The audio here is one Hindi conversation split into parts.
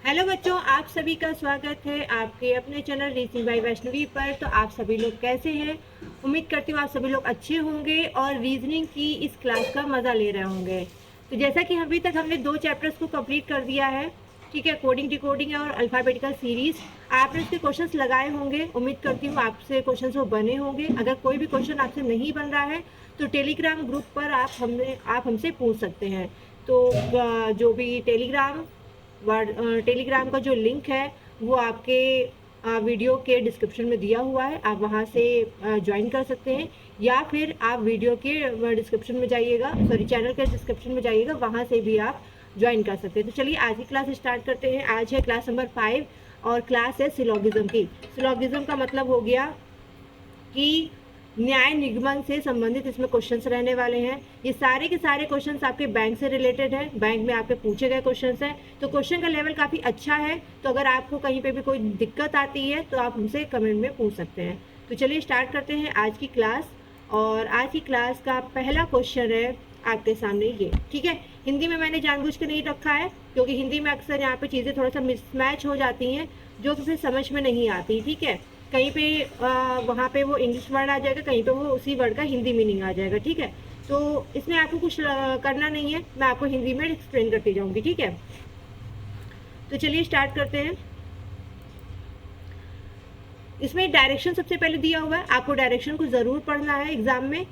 हेलो बच्चों, आप सभी का स्वागत है आपके अपने चैनल रीजनिंग बाय वैष्णवी पर। तो आप सभी लोग कैसे हैं? उम्मीद करती हूँ आप सभी लोग अच्छे होंगे और रीजनिंग की इस क्लास का मज़ा ले रहे होंगे। तो जैसा कि अभी तक हमने 2 चैप्टर्स को कंप्लीट कर दिया है, ठीक है, कोडिंग डिकोडिंग और अल्फ़ाबेटिकल सीरीज़। आपने उसके क्वेश्चंस लगाए होंगे, उम्मीद करती हूँ आपसे क्वेश्चंस वो बने होंगे। अगर कोई भी क्वेश्चन आपसे नहीं बन रहा है तो टेलीग्राम ग्रुप पर आप हमसे पूछ सकते हैं। तो जो भी टेलीग्राम का जो लिंक है वो आपके वीडियो के डिस्क्रिप्शन में दिया हुआ है, आप वहाँ से ज्वाइन कर सकते हैं, या फिर आप वीडियो के डिस्क्रिप्शन में जाइएगा, सॉरी चैनल के डिस्क्रिप्शन में जाइएगा, वहाँ से भी आप ज्वाइन कर सकते हैं। तो चलिए आज की क्लास स्टार्ट करते हैं। आज है क्लास नंबर 5 और क्लास है सिलोगिज्म की। सिलोगिज्म का मतलब हो गया कि न्याय निगमन से संबंधित इसमें क्वेश्चंस रहने वाले हैं। ये सारे के सारे क्वेश्चंस आपके बैंक से रिलेटेड है, बैंक में आपके पूछे गए क्वेश्चंस हैं। तो क्वेश्चन का लेवल काफ़ी अच्छा है। तो अगर आपको कहीं पे भी कोई दिक्कत आती है तो आप हमसे कमेंट में पूछ सकते हैं। तो चलिए स्टार्ट करते हैं आज की क्लास। और आज की क्लास का पहला क्वेश्चन है आपके सामने ये, ठीक है। हिंदी में मैंने जानबूझ के नहीं रखा है क्योंकि हिंदी में अक्सर यहाँ पे चीज़ें थोड़ा सा मिसमैच हो जाती हैं जो कि फिर समझ में नहीं आती, ठीक है। कहीं पे वहाँ पे वो इंग्लिश वर्ड आ जाएगा, कहीं पे वो उसी वर्ड का हिंदी मीनिंग आ जाएगा, ठीक है। तो इसमें आपको कुछ करना नहीं है, मैं आपको हिंदी में एक्सप्लेन करती जाऊँगी, ठीक है। तो चलिए स्टार्ट करते हैं। इसमें डायरेक्शन सबसे पहले दिया हुआ है, आपको डायरेक्शन को ज़रूर पढ़ना है एग्जाम में।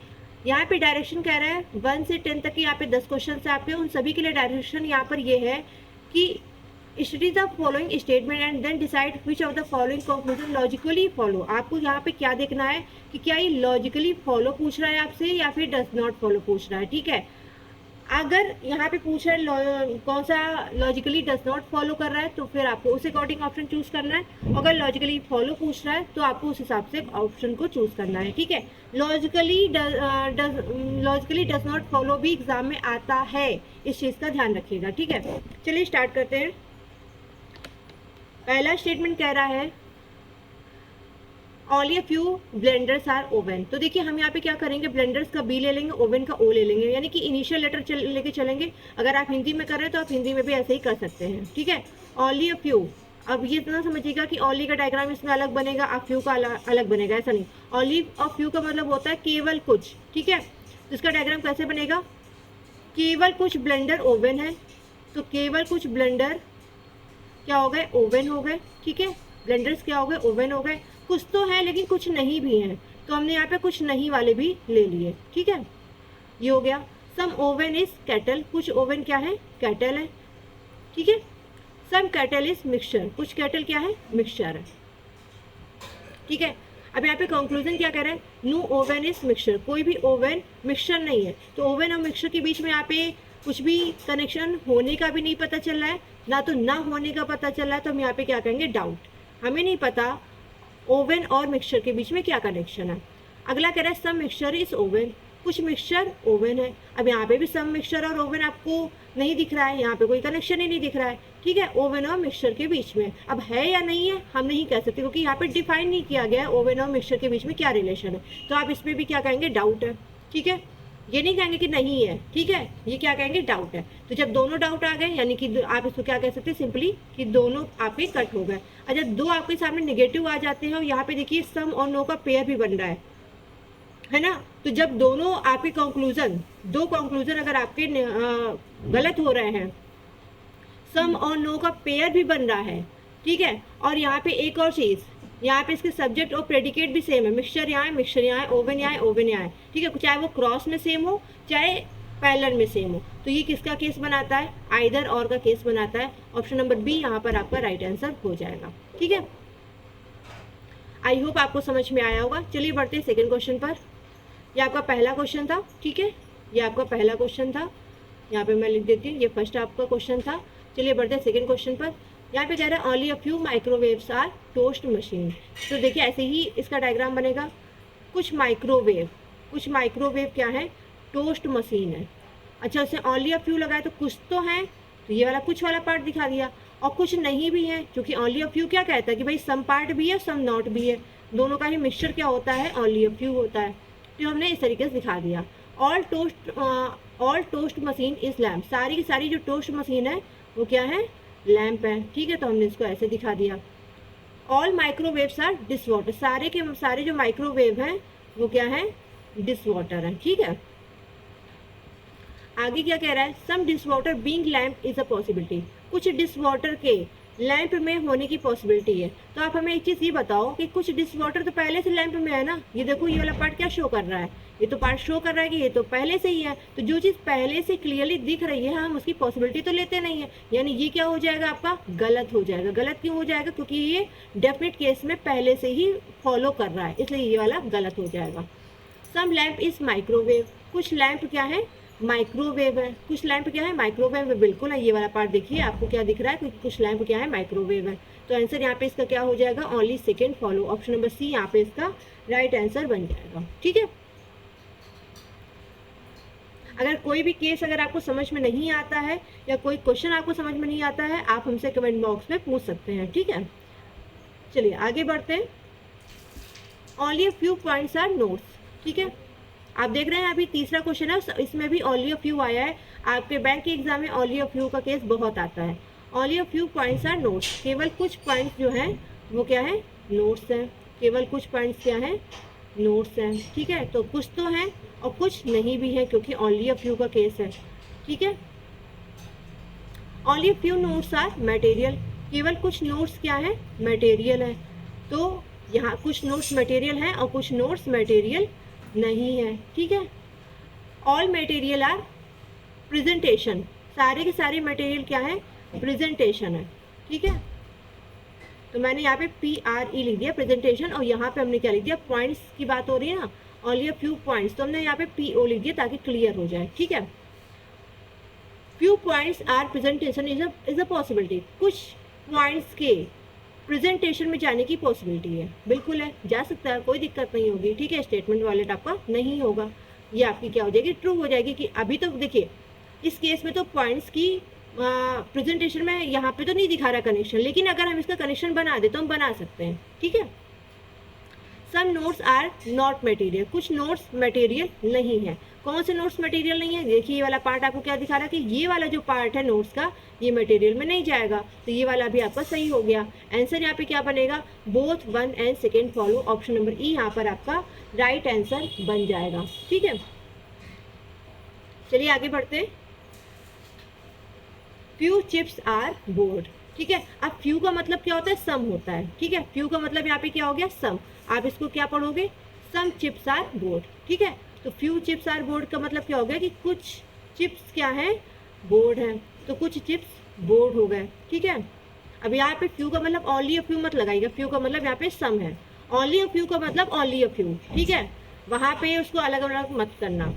यहाँ पे डायरेक्शन कह रहा है 1 से 10 तक की यहाँ पे 10 क्वेश्चन है आपके, उन सभी के लिए डायरेक्शन यहाँ पर ये है कि study the following statement and then decide which of the following conclusion logically follow. आपको यहाँ पे क्या देखना है कि क्या ये लॉजिकली फॉलो पूछ रहा है आपसे या फिर डज नॉट फॉलो पूछ रहा है, ठीक है। अगर यहाँ पे पूछ रहा है कौन सा लॉजिकली डज नॉट फॉलो कर रहा है तो फिर आपको उस अकॉर्डिंग ऑप्शन चूज करना है। अगर लॉजिकली फॉलो पूछ रहा है तो आपको उस हिसाब से ऑप्शन को चूज करना है, ठीक है। लॉजिकली डज नॉट फॉलो भी एग्जाम में आता है, इस चीज़ का ध्यान रखिएगा, ठीक है। चलिए स्टार्ट करते हैं। पहला स्टेटमेंट कह रहा है only a few blenders are oven. तो देखिए हम यहाँ पे क्या करेंगे, ब्लेंडर्स का बी ले लेंगे, ओवन का ओ ले लेंगे, यानी कि इनिशियल लेटर लेके चलेंगे। अगर आप हिंदी में कर रहे हैं तो आप हिंदी में भी ऐसे ही कर सकते हैं, ठीक है। ऑनली अ फ्यू, अब ये इतना समझिएगा कि ऑनली का डायग्राम इसमें अलग बनेगा, अ फ्यू का अलग बनेगा, ऐसा नहीं। ऑनली अ फ्यू का मतलब होता है केवल कुछ, ठीक है। तो इसका डायग्राम कैसे बनेगा, केवल कुछ ब्लेंडर ओवन है, तो केवल कुछ ब्लेंडर क्या हो गए, ओवन हो गए, ठीक है। ब्लेंडर्स क्या हो गए, ओवन हो गए। कुछ तो है लेकिन कुछ नहीं भी हैं, तो हमने यहाँ पे कुछ नहीं वाले भी ले लिए, ठीक है। ये हो गया। सम ओवन इज कैटल, कुछ ओवन क्या है, कैटल है, ठीक है। सम कैटल इज मिक्सचर, कुछ कैटल क्या है, मिक्सचर है, ठीक है। अब यहाँ पे कंक्लूजन क्या कह रहा है, नो ओवन इज मिक्सचर, कोई भी ओवन मिक्सचर नहीं है। तो ओवन और मिक्सचर के बीच में यहाँ पे कुछ भी कनेक्शन होने का भी नहीं पता चल रहा है, ना तो ना होने का पता चल रहा है। तो हम यहाँ पे क्या कहेंगे, डाउट। हमें नहीं पता ओवन और मिक्सचर के बीच में क्या कनेक्शन है। अगला कह रहा है सम मिक्सचर इज ओवन, कुछ मिक्सचर ओवन है। अब यहाँ पे भी सम मिक्सचर और ओवन आपको नहीं दिख रहा है, यहाँ पे कोई कनेक्शन ही नहीं दिख रहा है, ठीक है, ओवन और मिक्सचर के बीच में। अब है या नहीं है हम नहीं कह सकते क्योंकि यहाँ पे डिफाइन नहीं किया गया है ओवन और मिक्सचर के बीच में क्या रिलेशन है। तो आप इसमें भी क्या कहेंगे, डाउट है, ठीक है। ये नहीं कहेंगे कि नहीं है, ठीक है, ये क्या कहेंगे, डाउट है। तो जब दोनों डाउट आ गए यानी कि आप इसको क्या कह सकते हैं, सिंपली कि दोनों आपके कट हो गए। और जब दो आपके सामने निगेटिव आ जाते हैं और यहाँ पे देखिए सम और नो का पेयर भी बन रहा है ना। तो जब दोनों आपके कंक्लूजन, दो कंक्लूजन अगर आपके गलत हो रहे हैं, सम और नो का पेयर भी बन रहा है, ठीक है। और यहाँ पे एक और चीज़, यहाँ पे इसके सब्जेक्ट और प्रेडिकेट भी सेम है, मिक्सचर यहाँ है, मिक्सचर यहाँ है, ओवन यहाँ है, ओवन यहाँ है, ठीक है। चाहे वो क्रॉस में सेम हो चाहे पैरेलल में सेम हो, तो ये किसका केस बनाता है, आइदर और का केस बनाता है। ऑप्शन नंबर बी यहाँ पर आपका राइट आंसर हो जाएगा, ठीक है। आई होप आपको समझ में आया होगा। चलिए बढ़ते हैं सेकेंड क्वेश्चन पर। ये आपका पहला क्वेश्चन था, ठीक है, ये आपका पहला क्वेश्चन था, यहाँ पे मैं लिख देती हूँ, ये फर्स्ट आपका क्वेश्चन था। चलिए बढ़ते हैं सेकेंड क्वेश्चन पर। यहाँ पे कह रहा है only a few microwaves are toast machine. तो देखिए ऐसे ही इसका डायग्राम बनेगा, कुछ माइक्रोवेव क्या है, टोस्ट मशीन है। अच्छा, उसने ओनली अ फ्यू लगाया तो कुछ तो है, तो ये वाला कुछ वाला पार्ट दिखा दिया, और कुछ नहीं भी है क्योंकि ओनली अ फ्यू क्या कहता है कि भाई सम पार्ट भी है सम नॉट भी है, दोनों का ही मिक्सचर क्या होता है, ओनली अ फ्यू होता है। तो हमने इस तरीके से दिखा दिया। All toast machine is lamp, सारी की सारी जो टोस्ट मशीन है वो क्या है, लैंप है, ठीक है, तो हमने इसको ऐसे दिखा दिया। All microwaves are dish water, सारे के सारे जो माइक्रोवेव हैं वो क्या है, डिश वाटर है, ठीक है। आगे क्या कह रहा है, some dish water being lamp is a possibility, कुछ डिश वाटर के लैंप में होने की पॉसिबिलिटी है। तो आप हमें एक चीज़ ये बताओ कि कुछ डिश वाटर तो पहले से लैंप में है ना, ये देखो ये वाला पार्ट क्या शो कर रहा है, ये तो पार्ट शो कर रहा है कि ये तो पहले से ही है। तो जो चीज़ पहले से क्लियरली दिख रही है हम उसकी पॉसिबिलिटी तो लेते नहीं है, यानी ये क्या हो जाएगा आपका, गलत हो जाएगा। गलत क्यों हो जाएगा, क्योंकि ये डेफिनेट केस में पहले से ही फॉलो कर रहा है, इसलिए ये वाला गलत हो जाएगा। सम लैंप इज माइक्रोवेव, कुछ लैंप क्या है, माइक्रोवेव है। कुछ लैंप क्या है, माइक्रोवेव है, बिल्कुल है। ये वाला पार्ट देखिए आपको क्या दिख रहा है, क्योंकि कुछ लैंप क्या है, माइक्रोवेव है। तो आंसर यहाँ पे इसका क्या हो जाएगा, only second follow, option number C यहाँ पे इसका राइट आंसर बन जाएगा, ठीक है। अगर कोई भी केस अगर आपको समझ में नहीं आता है या कोई क्वेश्चन आपको समझ में नहीं आता है, आप हमसे कमेंट बॉक्स में पूछ सकते हैं, ठीक है। चलिए आगे बढ़ते हैं। Only a few points are notes, ठीक है। आप देख रहे हैं अभी तीसरा क्वेश्चन है, इसमें भी ओनली अ फ्यू आया है। आपके बैंक के एग्जाम में ओनली अ फ्यू का केस बहुत आता है। Only a few points are notes, केवल कुछ पॉइंट्स जो हैं वो क्या है, नोट्स हैं। केवल कुछ पॉइंट्स क्या हैं, नोट्स हैं, ठीक है। तो कुछ तो हैं और कुछ नहीं भी है, क्योंकि ओनली अ फ्यू का केस है, ठीक है। Only a few notes are material, केवल कुछ नोट्स क्या है, मटेरियल है। तो यहाँ कुछ नोट्स मटेरियल हैं और कुछ नोट्स मटेरियल नहीं है, ठीक है। ऑल मटेरियल आर प्रेजेंटेशन, सारे के सारे मटेरियल क्या है, प्रेजेंटेशन है, ठीक है। तो मैंने यहाँ पे PRE लिख दिया, प्रेजेंटेशन, और यहाँ पे हमने क्या लिख दिया, पॉइंट्स की बात हो रही है ना, ओनली अ फ्यू पॉइंट्स, तो हमने यहाँ पे PO लिख दिया ताकि क्लियर हो जाए, ठीक है। Few points are presentation is a possibility, कुछ पॉइंट्स के प्रेजेंटेशन में जाने की पॉसिबिलिटी है, बिल्कुल है, जा सकता है, कोई दिक्कत नहीं होगी, ठीक है। स्टेटमेंट वालेट आपका नहीं होगा, ये आपकी क्या हो जाएगी, ट्रू हो जाएगी। कि अभी तो देखिए इस केस में तो पॉइंट्स की प्रेजेंटेशन में यहाँ पे तो नहीं दिखा रहा कनेक्शन, लेकिन अगर हम इसका कनेक्शन बना दे तो हम बना सकते हैं, ठीक है। Some notes are not material, कुछ नोट्स मटेरियल नहीं है। कौन से नोट्स मटेरियल नहीं है, देखिए ये वाला पार्ट आपको क्या दिखा रहा है कि ये वाला जो पार्ट है नोट्स का ये मटेरियल में नहीं जाएगा, तो ये वाला भी आपका सही हो गया। आंसर यहाँ पे क्या बनेगा, both one and second follow, option number ई यहाँ पर आपका राइट आंसर बन जाएगा, ठीक है। चलिए आगे बढ़ते हैं। फ्यू चिप्स आर बोर्ड, ठीक है। अब फ्यू का मतलब क्या होता है, सम होता है, ठीक है। फ्यू का मतलब यहाँ पे क्या हो गया, सम। आप इसको क्या पढ़ोगे, सम चिप्स आर बोर्ड, ठीक है। तो फ्यू चिप्स आर बोर्ड का मतलब क्या हो गया कि कुछ चिप्स क्या है, बोर्ड है, तो कुछ चिप्स बोर्ड हो गए, ठीक है। अब यहाँ पे फ्यू का मतलब ओनली अ फ्यू मत लगाइएगा, फ्यू का मतलब यहाँ पे सम है, ओनली अ फ्यू का मतलब ओनली अ फ्यू, ठीक है। वहाँ पे उसको अलग अलग मत करना।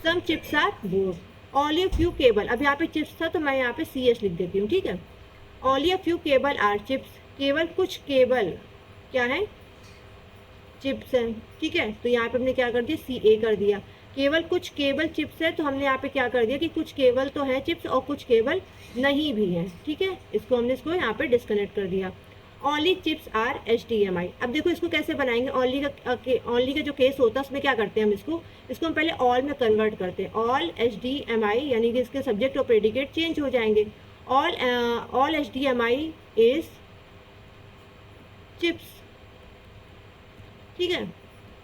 Some chips are board, only a few cable, अब यहाँ पे चिप्स था तो मैं यहाँ पे CS लिख देती हूँ, ठीक है। Only a few cable are chips, केवल कुछ केबल क्या है, चिप्स हैं, ठीक है। तो यहाँ पे हमने क्या कर दिया, CA कर दिया। केवल कुछ केबल चिप्स है, तो हमने यहाँ पे क्या कर दिया कि कुछ केबल तो है चिप्स और कुछ केबल नहीं भी है, ठीक है। इसको हमने इसको यहाँ पे डिस्कनेक्ट कर दिया। ओनली चिप्स आर HDMI, अब देखो इसको कैसे बनाएंगे, ओनली का जो केस होता है उसमें क्या करते हैं हम इसको हम पहले ऑल में कन्वर्ट करते हैं। ऑल HDMI यानी कि इसके सब्जेक्ट और प्रेडिकेट चेंज हो जाएंगे। ऑल HDMI इज चिप्स, ठीक है।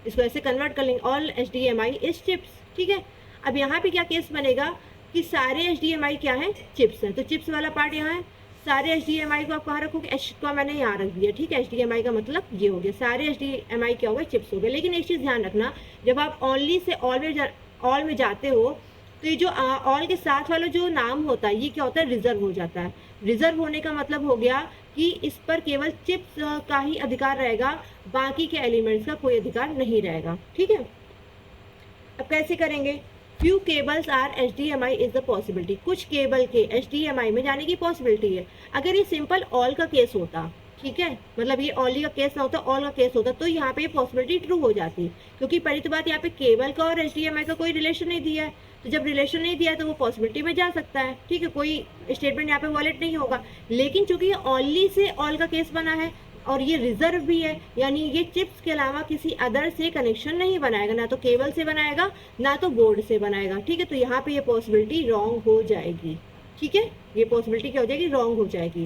इसको ऐसे कन्वर्ट कर लेंगे, ऑल HDMI इज चिप्स, ठीक है। अब यहाँ पे क्या केस बनेगा कि सारे HDMI क्या है, चिप्स हैं, तो चिप्स वाला पार्ट यहाँ है। सारे HDMI को आप कहाँ रखोगे, H को मैंने यहाँ रख दिया, ठीक है। HDMI का मतलब ये हो गया, सारे HDMI क्या हो गए, चिप्स हो गए। लेकिन एक चीज़ ध्यान रखना, जब आप ऑनली से ऑल में जाते हो तो ये जो ऑल के साथ वाला जो नाम होता है ये क्या होता है, रिजर्व हो जाता है। रिजर्व होने का मतलब हो गया कि इस पर केवल चिप्स का ही अधिकार रहेगा, बाकी के एलिमेंट्स का कोई अधिकार नहीं रहेगा, ठीक है। अब कैसे करेंगे, few cables are HDMI is the possibility, कुछ केबल के HDMI में जाने की पॉसिबिलिटी है। अगर ये सिंपल ऑल का केस होता, ठीक है, मतलब ये ऑनली का केस ना होता, ऑल का केस होता, तो यहाँ पे ये पॉसिबिलिटी ट्रू हो जाती, क्योंकि पहली तो बात यहाँ पे केबल का और HDMI का कोई रिलेशन नहीं दिया है, तो जब रिलेशन नहीं दिया है तो वो पॉसिबिलिटी में जा सकता है, ठीक है, कोई स्टेटमेंट यहाँ पे वॉलिड नहीं होगा। लेकिन चूंकि ये ऑनली से ऑल का केस बना है और ये रिजर्व भी है, यानी ये चिप्स के अलावा किसी अदर से कनेक्शन नहीं बनाएगा, ना तो केबल से बनाएगा ना तो बोर्ड से बनाएगा, ठीक है। तो यहाँ पे ये पॉसिबिलिटी रॉन्ग हो जाएगी, ठीक है, ये पॉसिबिलिटी क्या हो जाएगी, रॉन्ग हो जाएगी।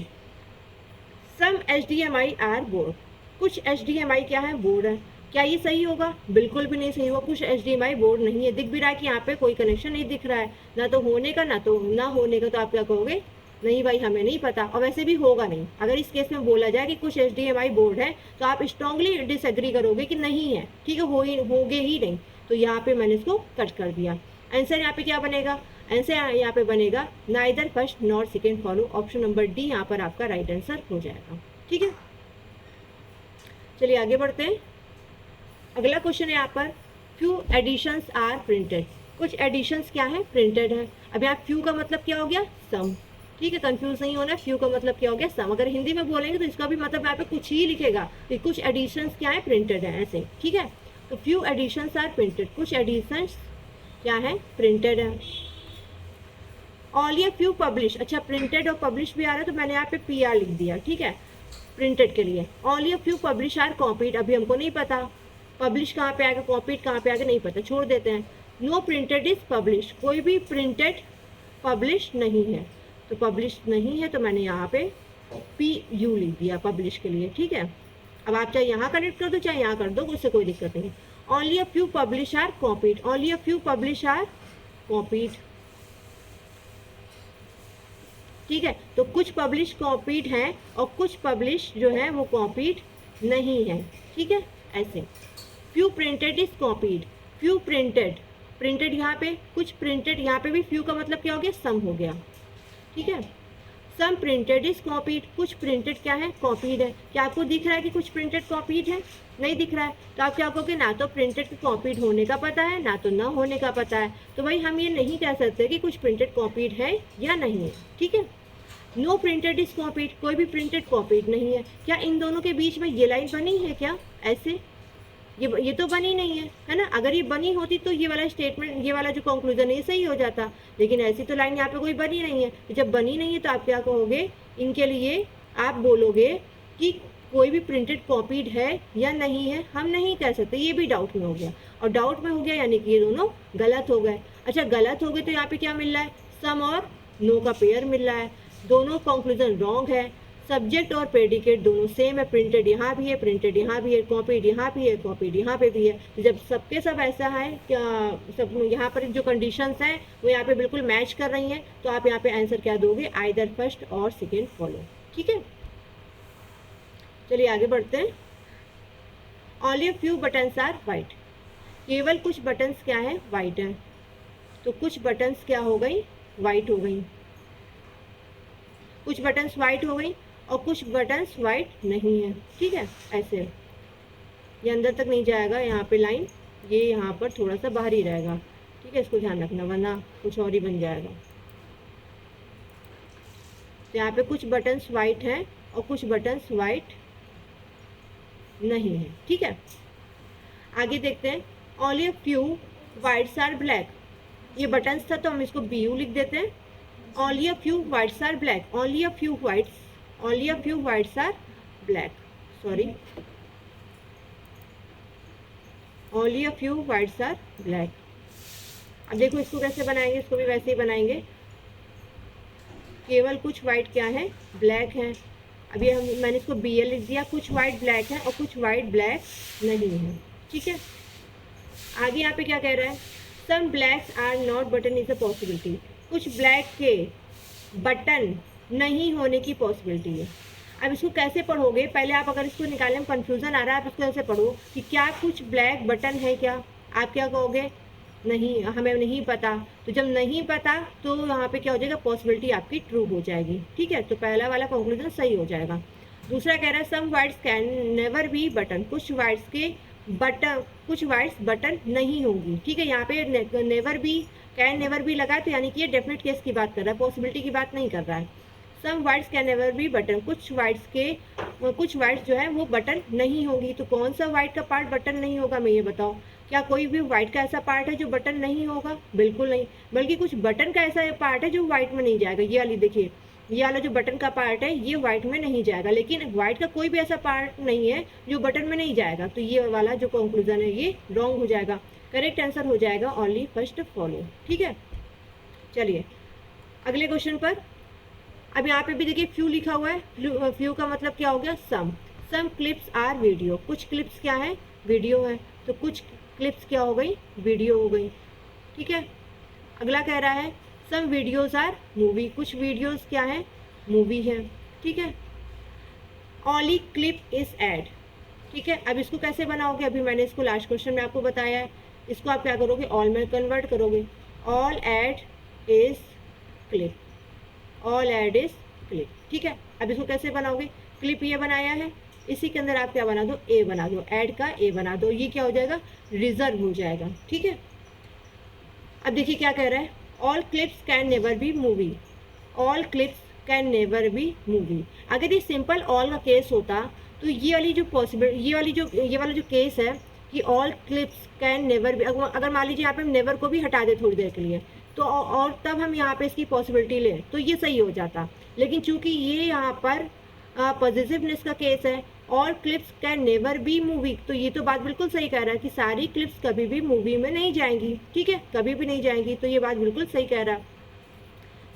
सम HDMI आर बोर्ड, कुछ HDMI क्या है, बोर्ड है। क्या ये सही होगा, बिल्कुल भी नहीं सही होगा। कुछ HDMI बोर्ड नहीं है, दिख भी रहा है कि यहाँ पे कोई कनेक्शन नहीं दिख रहा है, ना तो होने का ना तो ना होने का, तो आप क्या कहोगे, नहीं भाई हमें नहीं पता, और वैसे भी होगा नहीं। अगर इस केस में बोला जाए कि कुछ HDMI बोर्ड है तो आप स्ट्रांगली डिसएग्री करोगे कि नहीं है, ठीक है, होगे ही नहीं। तो यहाँ पे मैंने इसको कट कर दिया। आंसर यहाँ पे क्या बनेगा, आंसर यहाँ पे बनेगा neither first nor second follow, option number D यहाँ पर आपका राइट आंसर हो जाएगा। ठीक है, चलिए आगे बढ़ते हैं। अगला क्वेश्चन है यहाँ पर, फ्यू एडिशंस आर प्रिंटेड, कुछ एडिशंस क्या है, प्रिंटेड है। अब यहाँ फ्यू का मतलब क्या हो गया, सम। ठीक है, कंफ्यूज नहीं होना, फ्यू का मतलब क्या हो गया, सम। अगर हिंदी में बोलेंगे तो इसका भी मतलब यहाँ पे कुछ ही लिखेगा कि कुछ एडिशंस क्या है, प्रिंटेड है, ऐसे। ठीक है, तो फ्यू एडिशंस आर प्रिंटेड, कुछ एडिशंस क्या है, प्रिंटेड है। ऑल ये फ्यू पब्लिश, अच्छा प्रिंटेड और पब्लिश भी आ रहा है तो मैंने यहाँ पे PR लिख दिया। ठीक है, प्रिंटेड के लिए। ऑल ये फ्यू पब्लिश आर कॉपीड, अभी हमको नहीं पता पब्लिश कहाँ पे आएगा, कॉपीड कहाँ पे आएगा, नहीं पता, छोड़ देते हैं। नो प्रिंटेड इज पब्लिश, कोई भी प्रिंटेड पब्लिश नहीं है, तो पब्लिश नहीं है तो मैंने यहाँ पे PU लिख दिया पब्लिश के लिए। ठीक है, अब आप चाहे यहाँ कनेक्ट कर दो चाहे यहाँ कर दो, उससे कोई दिक्कत नहीं। Only a few publish are copied, only a few publish are copied. ठीक है, तो कुछ पब्लिश कॉपीड है और कुछ पब्लिश जो है वो कॉपीड नहीं है। ठीक है, ऐसे। Few printed is copied, few printed, printed यहाँ पे, कुछ प्रिंटेड, यहाँ पे भी फ्यू का मतलब क्या हो गया, सम हो गया। ठीक है, सम प्रिंटेड इज कॉपीड, कुछ प्रिंटेड क्या है, कॉपीड है। क्या आपको दिख रहा है कि कुछ प्रिंटेड कॉपीड है, नहीं दिख रहा है, तो आप क्या कहोगे, ना तो प्रिंटेड के कॉपीड होने का पता है ना तो ना होने का पता है, तो भाई हम ये नहीं कह सकते कि कुछ प्रिंटेड कॉपीड है या नहीं है। ठीक है, नो प्रिंटेड इज कॉपीड, कोई भी प्रिंटेड कॉपीड नहीं है। क्या इन दोनों के बीच में ये लाइन बनी है क्या, ऐसे, ये तो बनी नहीं है ना। अगर ये बनी होती तो ये वाला स्टेटमेंट, ये वाला जो कंक्लूजन है ये सही हो जाता, लेकिन ऐसी तो लाइन यहाँ पे कोई बनी नहीं है। तो जब बनी नहीं है तो आप क्या कहोगे, इनके लिए आप बोलोगे कि कोई भी प्रिंटेड कॉपीड है या नहीं है, हम नहीं कह सकते, ये भी डाउट में हो गया। और डाउट में हो गया यानी कि ये दोनों गलत हो गए। अच्छा गलत हो गए तो यहाँ पे क्या मिल रहा है, सम और नो का पेयर मिल रहा है, दोनों कंक्लूजन रॉन्ग है। सब्जेक्ट और प्रेडिकेट दोनों सेम है, प्रिंटेड यहाँ भी है, प्रिंटेड यहाँ भी है, कॉपीड यहाँ भी है, कॉपीड यहाँ पे भी है। तो जब सबके सब ऐसा है क्या, सब यहाँ पर जो कंडीशंस हैं वो यहाँ पे बिल्कुल मैच कर रही हैं, तो आप यहाँ पे आंसर क्या दोगे, आइदर फर्स्ट और सेकेंड फॉलो। ठीक है, चलिए आगे बढ़ते हैं। Only a few buttons are white, केवल कुछ बटन्स क्या है, वाइट है। तो कुछ बटन्स क्या हो गई, वाइट हो गई, कुछ बटन्स वाइट हो गई और कुछ बटन्स वाइट नहीं है। ठीक है, ऐसे ये अंदर तक नहीं जाएगा, यहाँ पे लाइन, ये यहाँ पर थोड़ा सा बाहर ही रहेगा। ठीक है, इसको ध्यान रखना वरना कुछ और ही बन जाएगा। तो यहाँ पे कुछ बटन्स वाइट हैं और कुछ बटन्स वाइट नहीं है। ठीक है, आगे देखते हैं। Only a few whites are black, ये बटन्स था तो हम इसको BU लिख देते हैं। Only a few whites are black. Only a few whites. Only a few whites are black. Sorry. Only a few whites are black. अब देखो इसको कैसे बनाएंगे, इसको भी वैसे ही बनाएंगे। केवल कुछ वाइट क्या है, ब्लैक है। अभी मैंने इसको BL लिख दिया, कुछ वाइट ब्लैक है और कुछ वाइट ब्लैक नहीं है। ठीक है, आगे यहाँ पे क्या कह रहा है, some blacks are not button is a possibility, कुछ ब्लैक के बटन नहीं होने की पॉसिबिलिटी है। अब इसको कैसे पढ़ोगे, पहले आप अगर इसको निकालने में कन्फ्यूज़न आ रहा है आप इसको ऐसे पढ़ो कि क्या कुछ ब्लैक बटन है क्या, आप क्या कहोगे, नहीं हमें नहीं पता। तो जब नहीं पता तो यहाँ पे क्या हो जाएगा, पॉसिबिलिटी आपकी ट्रू हो जाएगी। ठीक है, तो पहला वाला कंक्लूजन सही हो जाएगा। दूसरा कह रहा है some whites can never be button, कुछ वाइट्स के बटन, कुछ वाइट्स बटन नहीं होंगी। ठीक है, यहाँ पे नेवर बी, कैन नेवर भी लगा तो यानी कि ये डेफिनेट केस की बात कर रहा है, पॉसिबिलिटी की बात नहीं कर रहा है। Some whites can never be button, कुछ वाइट्स जो है वो बटन नहीं होंगी। तो कौन सा वाइट का पार्ट बटन नहीं होगा, मैं ये बताओ, क्या कोई भी वाइट का ऐसा पार्ट है जो बटन नहीं होगा, बिल्कुल नहीं। बल्कि कुछ बटन का ऐसा पार्ट है जो वाइट में नहीं जाएगा। ये वाली देखिए, ये वाला जो बटन का पार्ट है ये वाइट में नहीं जाएगा, लेकिन वाइट का कोई भी ऐसा पार्ट नहीं है जो बटन में नहीं जाएगा। तो ये वाला जो कंक्लूजन है ये रॉन्ग हो जाएगा। करेक्ट आंसर हो जाएगा ओनली फर्स्ट फॉलो। ठीक है, चलिए अगले क्वेश्चन पर, अब यहाँ पे भी देखिए फ्यू लिखा हुआ है। फ्यू का मतलब क्या हो गया, सम क्लिप्स आर वीडियो, कुछ क्लिप्स क्या है, वीडियो है, तो कुछ क्लिप्स क्या हो गई, वीडियो हो गई। ठीक है, अगला कह रहा है सम वीडियोज आर मूवी, कुछ वीडियोज क्या है, मूवी है। ठीक है, ऑली क्लिप इज एड। ठीक है, अब इसको कैसे बनाओगे, अभी मैंने इसको लास्ट क्वेश्चन में आपको बताया है। इसको आप क्या करोगे, ऑल में कन्वर्ट करोगे, all ad is clip, all ad is clip. ठीक है, अब इसको कैसे बनाओगे, क्लिप ये बनाया है, इसी के अंदर आप क्या बना दो, ए बना दो, ऐड का ए बना दो, ये क्या हो जाएगा, रिजर्व हो जाएगा। ठीक है, अब देखिए क्या कह रहा है, all clips can never B movie, all clips can never B movie. अगर ये सिंपल ऑल का केस होता तो ये वाली जो पॉसिबल, ये वाला जो केस है कि all clips can never B, अगर मान लीजिए यहाँ पे हम नेवर को भी हटा दें थोड़ी देर के लिए, तो और तब हम यहाँ पे इसकी पॉसिबिलिटी लें तो ये सही हो जाता। लेकिन चूंकि ये यहाँ पर पॉजिटिवनेस का केस है, all clips can never B movie, तो ये तो बात बिल्कुल सही कह रहा है कि सारी क्लिप्स कभी भी मूवी में नहीं जाएंगी। ठीक है, कभी भी नहीं जाएंगी, तो ये बात बिल्कुल सही कह रहा है।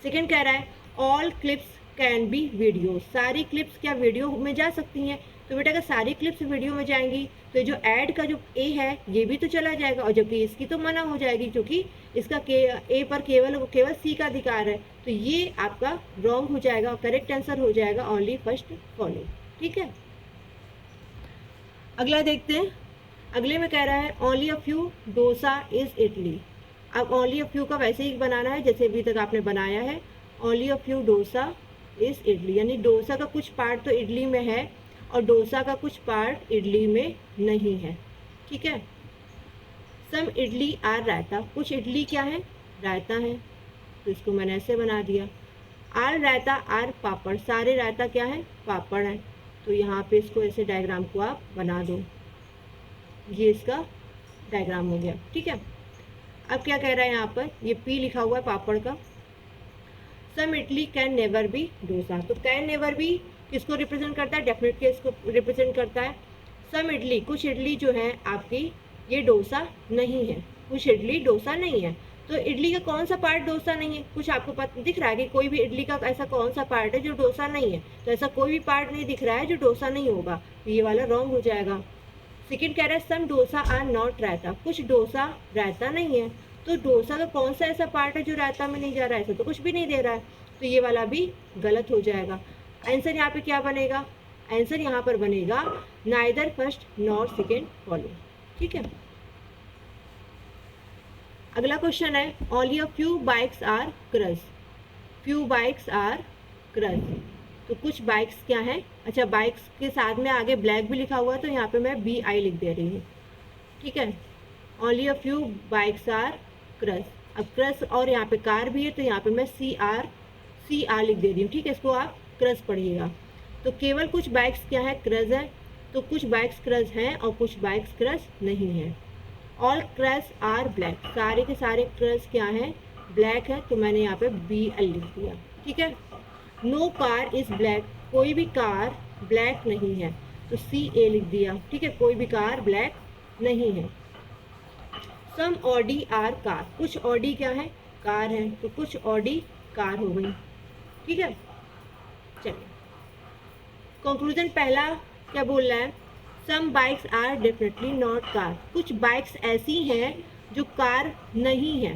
सेकेंड कह रहा है all clips can be video, सारी क्लिप्स क्या वीडियो में जा सकती हैं, तो बेटा अगर सारी क्लिप्स वीडियो में जाएंगी तो जो ऐड का जो ए है ये भी तो चला जाएगा, और जबकि इसकी तो मना हो जाएगी क्योंकि इसका ए पर केवल सी का अधिकार है, तो ये आपका रॉन्ग हो जाएगा, करेक्ट आंसर हो जाएगा ओनली फर्स्ट फॉलो। ठीक है, अगला देखते हैं। अगले में कह रहा है only a few dosa is idli. अब ओनली अ फ्यू का वैसे ही बनाना है जैसे अभी तक आपने बनाया है, only a few dosa is idli, यानी डोसा का कुछ पार्ट तो इडली में है और डोसा का कुछ पार्ट इडली में नहीं है। ठीक है, सम इडली आर रायता, कुछ इडली क्या है, रायता है, तो इसको मैंने ऐसे बना दिया। आर रायता आर पापड़, सारे रायता क्या है, पापड़ है, तो यहाँ पे इसको ऐसे डायग्राम को आप बना दो, ये इसका डायग्राम हो गया। ठीक है, अब क्या कह रहा है यहाँ पर, ये पी लिखा हुआ है पापड़ का। Some idli can never be dosa, तो कैन नेवर बी किसको रिप्रेजेंट करता है, डेफिनेट केस को रिप्रेजेंट करता है। सम इडली, कुछ इडली जो है आपकी ये डोसा नहीं है, कुछ इडली डोसा नहीं है, तो इडली का कौन सा पार्ट डोसा नहीं है, कुछ आपको पता दिख रहा है कि कोई भी इडली का ऐसा कौन सा पार्ट है जो डोसा नहीं है, तो ऐसा कोई भी पार्ट नहीं दिख रहा है जो डोसा नहीं होगा, तो ये वाला रॉन्ग हो जाएगा। सेकेंड कह रहा है सम डोसा आर नॉट रायता, कुछ डोसा रायता नहीं है, तो डोसा का कौन सा ऐसा पार्ट है जो रायता में नहीं जा रहा है, ऐसा तो कुछ भी नहीं दे रहा है, तो ये वाला भी गलत हो जाएगा। आंसर यहाँ पे क्या बनेगा, आंसर यहाँ पर बनेगा neither first nor second follow. ठीक है, अगला क्वेश्चन है only a few bikes are crash, few bikes are crash, तो कुछ बाइक्स क्या है, अच्छा बाइक्स के साथ में आगे ब्लैक भी लिखा हुआ है तो यहाँ पे मैं BI लिख दे रही हूँ। ठीक है, only a few bikes are crash, अब क्रश और यहाँ पे कार भी है तो यहाँ पे मैं CR लिख दे रही हूँ। ठीक है, इसको आप क्रश पढ़िएगा, तो केवल कुछ बाइक्स क्या है, क्रश है, तो कुछ बाइक्स क्रश हैं और कुछ बाइक्स क्रश नहीं है। ऑल क्रश आर ब्लैक, सारे के सारे क्रश क्या हैं, ब्लैक है, तो मैंने यहाँ पे BL लिख दिया। ठीक है, नो कार इज ब्लैक, कोई भी कार ब्लैक नहीं है, तो CA लिख दिया। ठीक है, कोई भी कार ब्लैक नहीं है। सम ऑडी आर कार, कुछ ऑडी क्या है, कार है, तो कुछ ऑडी कार हो गई। ठीक है, चलिए कंक्लूजन पहला क्या बोल रहा है, some bikes are definitely not car, कुछ बाइक्स ऐसी हैं जो कार नहीं है।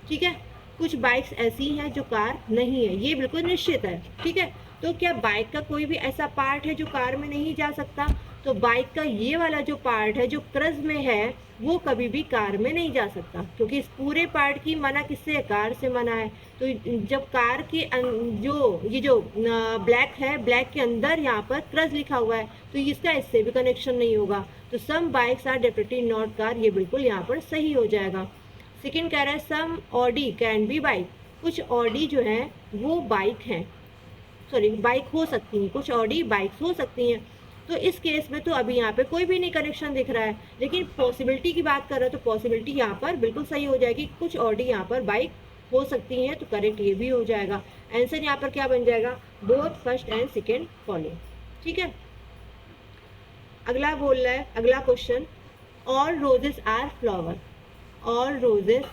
ठीक है, कुछ बाइक्स ऐसी हैं जो कार नहीं है, ये बिल्कुल निश्चित है। ठीक है, तो क्या बाइक का कोई भी ऐसा पार्ट है जो कार में नहीं जा सकता, तो बाइक का ये वाला जो पार्ट है जो क्रश में है वो कभी भी कार में नहीं जा सकता, क्योंकि इस पूरे पार्ट की मना किससे है, कार से मना है। तो जब कार के जो ब्लैक है, ब्लैक के अंदर यहाँ पर क्रश लिखा हुआ है तो इसका इससे भी कनेक्शन नहीं होगा, तो some bikes are definitely not car, ये बिल्कुल यहाँ पर सही हो जाएगा। सेकेंड कह रहा है सम ऑडी कैन बी बाइक, कुछ ऑडी जो है वो बाइक हैं, सॉरी बाइक हो सकती हैं, कुछ ऑडी बाइक्स हो सकती हैं, तो इस केस में तो अभी यहाँ पे कोई भी नहीं कनेक्शन दिख रहा है, लेकिन पॉसिबिलिटी की बात कर रहे हो तो पॉसिबिलिटी यहाँ पर बिल्कुल सही हो जाएगी, कुछ ऑडी यहाँ पर बाइक हो सकती हैं, तो करेक्ट ये भी हो जाएगा। आंसर यहाँ पर क्या बन जाएगा, both first and second follow. ठीक है, अगला बोल रहा है, अगला question, all roses are flower, all roses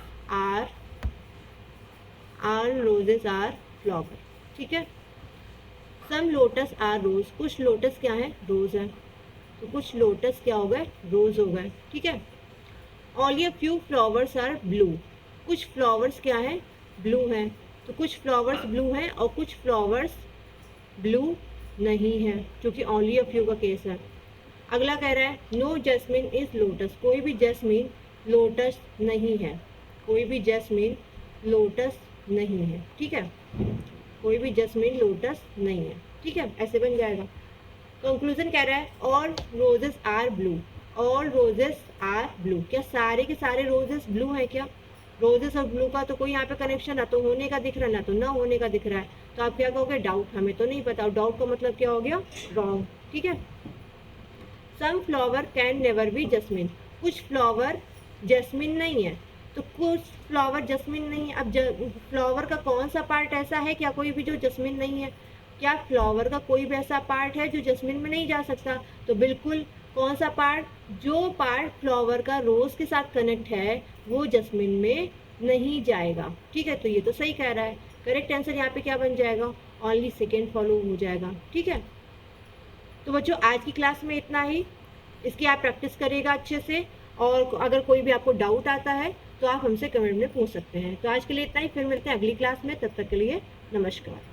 are roses are flower, ठीक है। सम लोटस आर रोज, कुछ लोटस क्या है, रोज है, तो कुछ लोटस क्या हो गए, रोज हो गए, ठीक है। Only a few flowers are blue, कुछ फ्लावर्स क्या है, ब्लू हैं, तो कुछ फ्लावर्स ब्लू हैं और कुछ फ्लावर्स ब्लू नहीं है, क्योंकि ओनली अ फ्यू का केस है। अगला कह रहा है नो जैस्मिन इज लोटस, कोई भी जैस्मिन लोटस नहीं है, कोई भी जैस्मिन लोटस नहीं है, ठीक है, कोई भी जैस्मिन लोटस नहीं है, ठीक है, ऐसे बन जाएगा। कंक्लूजन कह रहा है all roses are blue, all roses are blue, क्या सारे के सारे रोजेस ब्लू है क्या, रोजेस और ब्लू का तो कोई यहाँ पे कनेक्शन ना तो होने का दिख रहा है ना तो ना होने का दिख रहा है, तो आप क्या कहोगे, डाउट, हमें तो नहीं पता, डाउट का मतलब क्या हो गया, रॉन्ग, ठीक है। Some flower can never be jasmine, कुछ फ्लावर जस्मिन नहीं है, तो कुछ फ्लावर जस्मिन नहीं है। अब फ्लावर का कौन सा पार्ट ऐसा है क्या कोई भी जो जस्मिन नहीं है, क्या फ्लावर का कोई भी ऐसा पार्ट है जो जस्मिन में नहीं जा सकता, तो बिल्कुल कौन सा पार्ट, जो पार्ट फ्लावर का रोज के साथ कनेक्ट है वो जस्मिन में नहीं जाएगा, ठीक है, तो ये तो सही कह रहा है। करेक्ट आंसर यहाँ पे क्या बन जाएगा, ओनली सेकेंड फॉलो हो जाएगा, ठीक है। तो बच्चों आज की क्लास में इतना ही, इसकी आप प्रैक्टिस करिएगा अच्छे से, और अगर कोई भी आपको डाउट आता है तो आप हमसे कमेंट में पूछ सकते हैं। तो आज के लिए इतना ही, फिर मिलते हैं अगली क्लास में, तब तक के लिए नमस्कार।